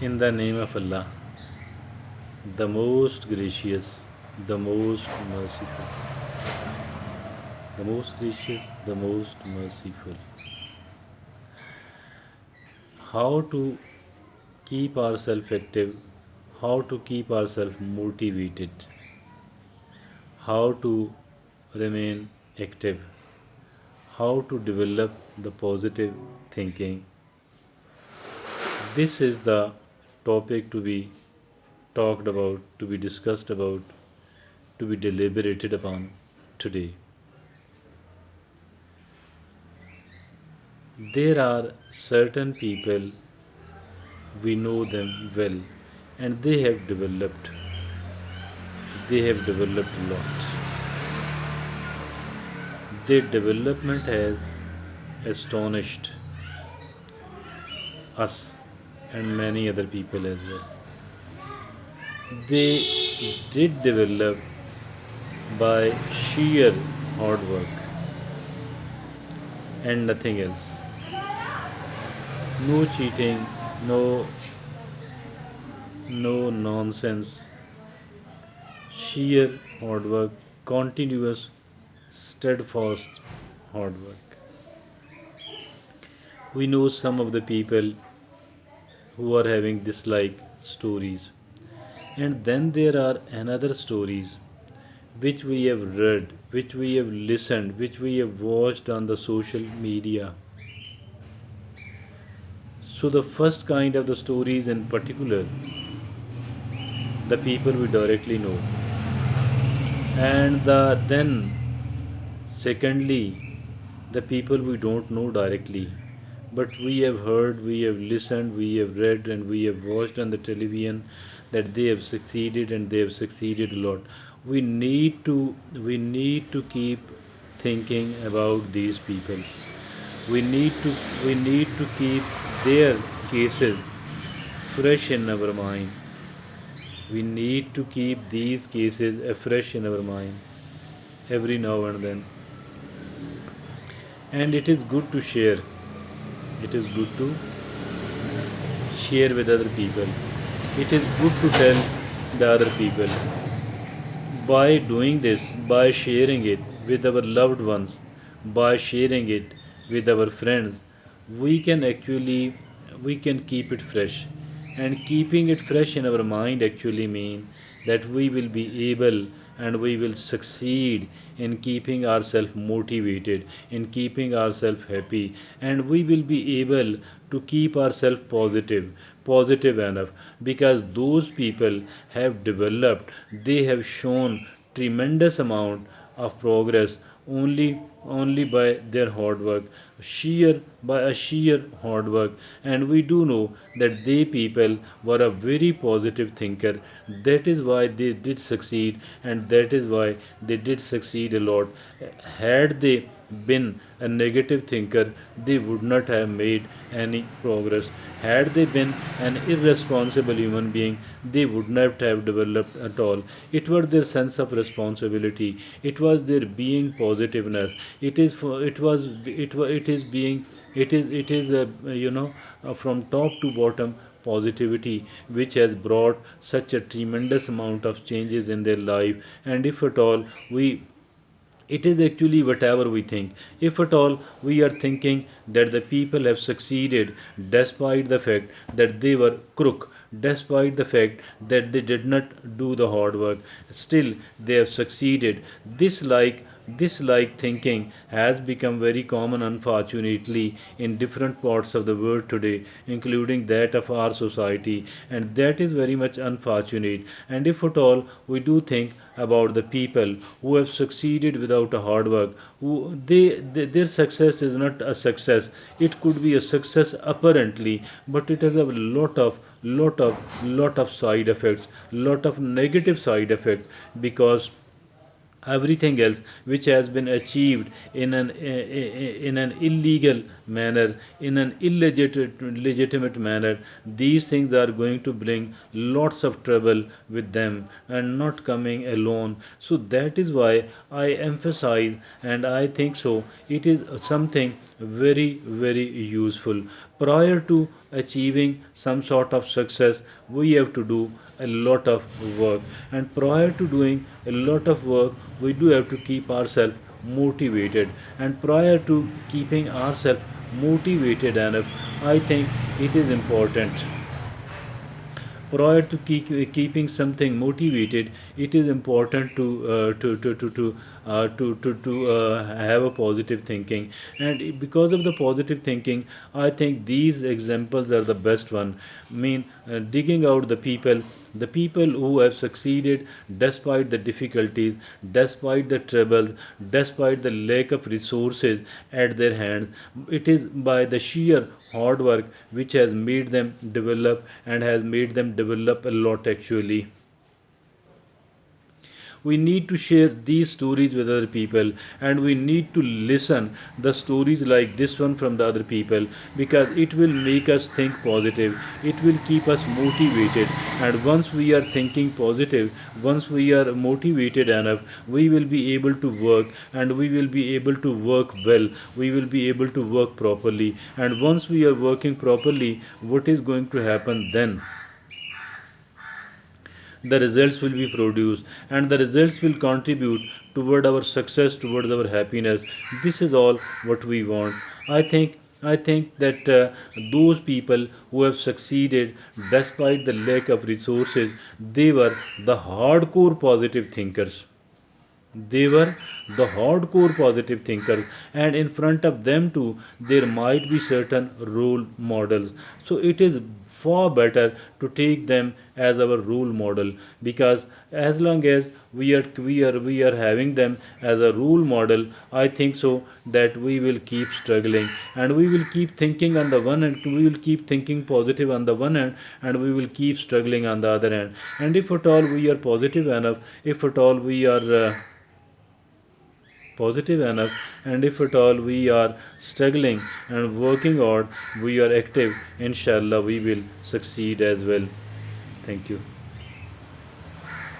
In the name of Allah, the most gracious, the most merciful, the most gracious, the most merciful. How to keep ourselves active, how to keep ourselves motivated, how to remain active, how to develop the positive thinking. This is the topic to be talked about, to be discussed about, to be deliberated upon today. There are certain people, we know them well, and they have developed a lot. Their development has astonished us and many other people as well. They did develop by sheer hard work and nothing else. No cheating, no nonsense, sheer hard work, continuous, steadfast hard work. We know some of the people who are having dislike stories, and then there are another stories which we have read, which we have listened, which we have watched on the social media. So the first kind of the stories in particular, the people we directly know, and then secondly, the people we don't know directly, but we have heard, we have listened, we have read, and we have watched on the television that they have succeeded and they have succeeded a lot. We need to keep thinking about these people. We need to keep their cases fresh in our mind. We need to keep these cases afresh in our mind every now and then. And it is good to share. It is good to share with other people. It is good to tell the other people. By doing this, by sharing it with our loved ones, by sharing it with our friends, we can keep it fresh. And keeping it fresh in our mind actually mean that we will be able and we will succeed in keeping ourselves motivated, in keeping ourselves happy, and we will be able to keep ourselves positive enough, because those people have developed, they have shown tremendous amount of progress only by their hard work, sheer by a sheer hard work. And we do know that they people were a very positive thinker. That is why they did succeed, and that is why they did succeed a lot. Had they been a negative thinker, they would not have made any progress. Had they been an irresponsible human being, they would not have developed at all. It was their sense of responsibility. It was their being positiveness. It is for it was it is being it is from top to bottom positivity which has brought such a tremendous amount of changes in their life. And if at all we it is actually whatever we think. If at all we are thinking that the people have succeeded despite the fact that they were crook, despite the fact that they did not do the hard work, still they have succeeded. This like thinking has become very common, unfortunately, in different parts of the world today, including that of our society, and that is very much unfortunate. And if at all we do think about the people who have succeeded without a hard work, their success is not a success. It could be a success apparently, but it has a lot of side effects, lot of negative side effects, because everything else which has been achieved in an illegal manner, in an illegitimate manner, these things are going to bring lots of trouble with them, and not coming alone. So that is why I emphasize, and I think so it is something very very useful. prior to achieving some sort of success, we have to do a lot of work. And prior to doing a lot of work, we do have to keep ourselves motivated. And prior to keeping ourselves motivated enough, I think it is important, prior to keeping something motivated, it is important to have a positive thinking. And because of the positive thinking, I think these examples are the best one. I mean, digging out the people who have succeeded despite the difficulties, despite the troubles, despite the lack of resources at their hands. It is by the sheer hard work which has made them develop, and has made them develop a lot actually. We need to share these stories with other people, and we need to listen the stories like this one from the other people, because it will make us think positive, it will keep us motivated. And once we are thinking positive, once we are motivated enough, we will be able to work, and we will be able to work well, we will be able to work properly. And once we are working properly, what is going to happen then? The results will be produced, and the results will contribute toward our success, towards our happiness. This is all what we want. I think that those people who have succeeded despite the lack of resources, they were the hardcore positive thinkers. They were the hardcore positive thinkers, and in front of them too, there might be certain role models. So it is far better to take them as our role model, because as long as we are having them as a role model, I think so that we will keep struggling, and we will keep thinking on the one hand, we will keep thinking positive on the one hand, and we will keep struggling on the other hand. And if at all we are positive enough, if at all we are positive enough, and if at all we are struggling and working hard, we are active, inshallah we will succeed as well. Thank you.